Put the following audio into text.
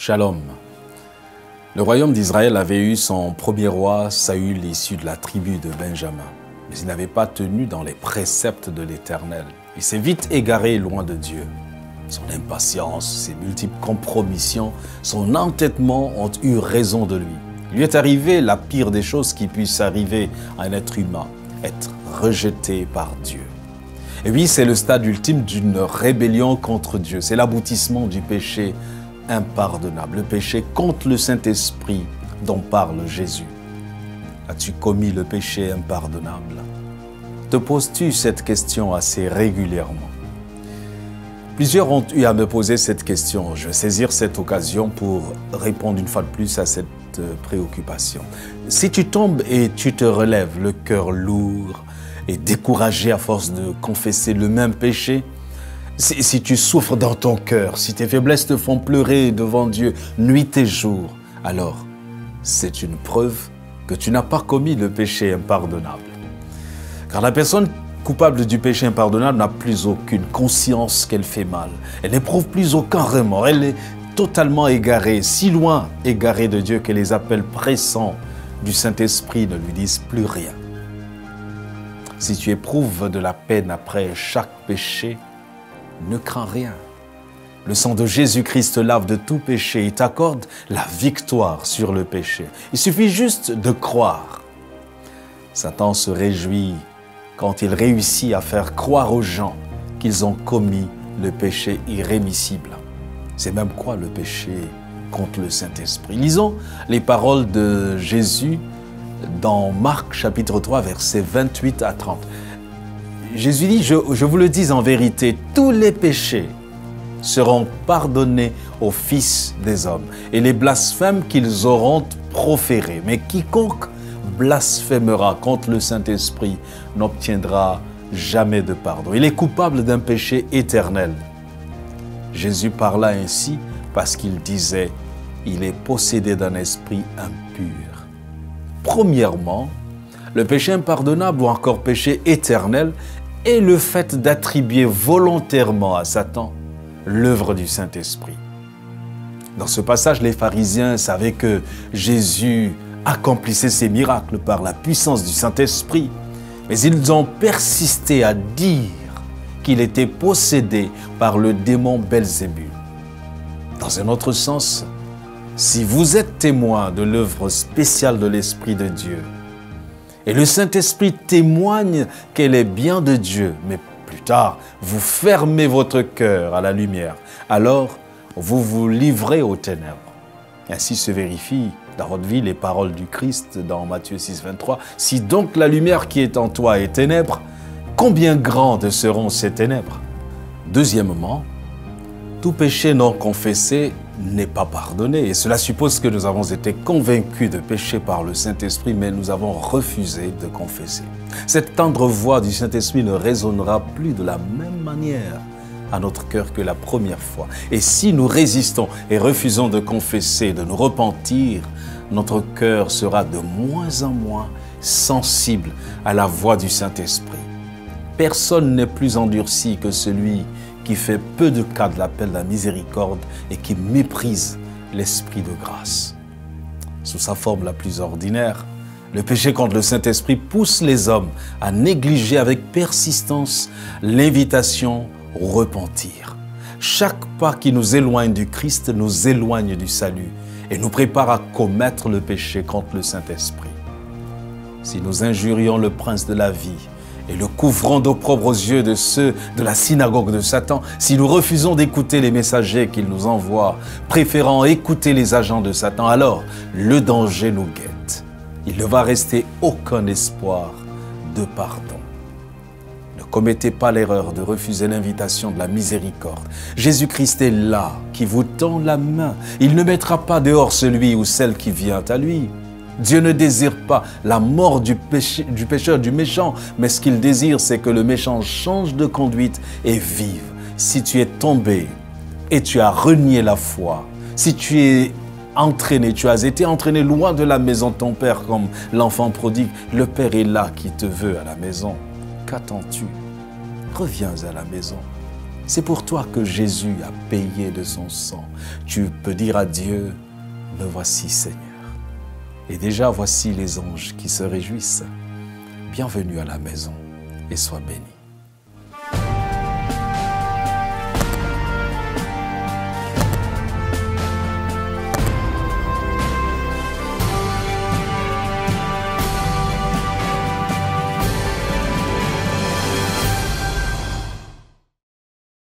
Shalom. Le royaume d'Israël avait eu son premier roi, Saül, issu de la tribu de Benjamin. Mais il n'avait pas tenu dans les préceptes de l'Éternel. Il s'est vite égaré loin de Dieu. Son impatience, ses multiples compromissions, son entêtement ont eu raison de lui. Il lui est arrivé la pire des choses qui puisse arriver à un être humain, être rejeté par Dieu. Et oui, c'est le stade ultime d'une rébellion contre Dieu. C'est l'aboutissement du péché impardonnable, le péché contre le Saint-Esprit dont parle Jésus. As-tu commis le péché impardonnable? Te poses-tu cette question assez régulièrement? Plusieurs ont eu à me poser cette question. Je vais saisir cette occasion pour répondre une fois de plus à cette préoccupation. Si tu tombes et tu te relèves, le cœur lourd et découragé à force de confesser le même péché, si tu souffres dans ton cœur, si tes faiblesses te font pleurer devant Dieu nuit et jour, alors c'est une preuve que tu n'as pas commis le péché impardonnable. Car la personne coupable du péché impardonnable n'a plus aucune conscience qu'elle fait mal. Elle n'éprouve plus aucun remords. Elle est totalement égarée, si loin égarée de Dieu que les appels pressants du Saint-Esprit ne lui disent plus rien. Si tu éprouves de la peine après chaque péché, ne crains rien. Le sang de Jésus-Christ lave de tout péché et t'accorde la victoire sur le péché. Il suffit juste de croire. Satan se réjouit quand il réussit à faire croire aux gens qu'ils ont commis le péché irrémissible. C'est même quoi le péché contre le Saint-Esprit? Lisons les paroles de Jésus dans Marc chapitre 3, versets 28 à 30. Jésus dit, je vous le dis en vérité, tous les péchés seront pardonnés aux fils des hommes et les blasphèmes qu'ils auront proférés. Mais quiconque blasphémera contre le Saint-Esprit n'obtiendra jamais de pardon. Il est coupable d'un péché éternel. Jésus parla ainsi parce qu'il disait, il est possédé d'un esprit impur. Premièrement, le péché impardonnable ou encore péché éternel est le fait d'attribuer volontairement à Satan l'œuvre du Saint-Esprit. Dans ce passage, les pharisiens savaient que Jésus accomplissait ses miracles par la puissance du Saint-Esprit, mais ils ont persisté à dire qu'il était possédé par le démon Belzébul. Dans un autre sens, si vous êtes témoin de l'œuvre spéciale de l'Esprit de Dieu, et le Saint-Esprit témoigne qu'elle est bien de Dieu, mais plus tard, vous fermez votre cœur à la lumière, alors vous vous livrez aux ténèbres. Ainsi se vérifient dans votre vie les paroles du Christ dans Matthieu 6, 23. Si donc la lumière qui est en toi est ténèbres, combien grandes seront ces ténèbres? Deuxièmement, tout péché non confessé n'est pas pardonné. Et cela suppose que nous avons été convaincus de péché par le Saint-Esprit, mais nous avons refusé de confesser. Cette tendre voix du Saint-Esprit ne résonnera plus de la même manière à notre cœur que la première fois. Et si nous résistons et refusons de confesser, de nous repentir, notre cœur sera de moins en moins sensible à la voix du Saint-Esprit. Personne n'est plus endurci que celui qui fait peu de cas de l'appel de la miséricorde et qui méprise l'Esprit de grâce. Sous sa forme la plus ordinaire, le péché contre le Saint-Esprit pousse les hommes à négliger avec persistance l'invitation au repentir. Chaque pas qui nous éloigne du Christ nous éloigne du salut et nous prépare à commettre le péché contre le Saint-Esprit. Si nous injurions le prince de la vie et le couvrons d'opprobre aux yeux de ceux de la synagogue de Satan, si nous refusons d'écouter les messagers qu'il nous envoie, préférant écouter les agents de Satan, alors le danger nous guette. Il ne va rester aucun espoir de pardon. Ne commettez pas l'erreur de refuser l'invitation de la miséricorde. Jésus-Christ est là, qui vous tend la main. Il ne mettra pas dehors celui ou celle qui vient à lui. Dieu ne désire pas la mort du pécheur, du méchant, mais ce qu'il désire, c'est que le méchant change de conduite et vive. Si tu es tombé et tu as renié la foi, si tu es entraîné, tu as été entraîné loin de la maison de ton Père comme l'enfant prodigue, le Père est là qui te veut à la maison. Qu'attends-tu? Reviens à la maison. C'est pour toi que Jésus a payé de son sang. Tu peux dire à Dieu, me voici Seigneur. Et déjà voici les anges qui se réjouissent. Bienvenue à la maison et sois béni.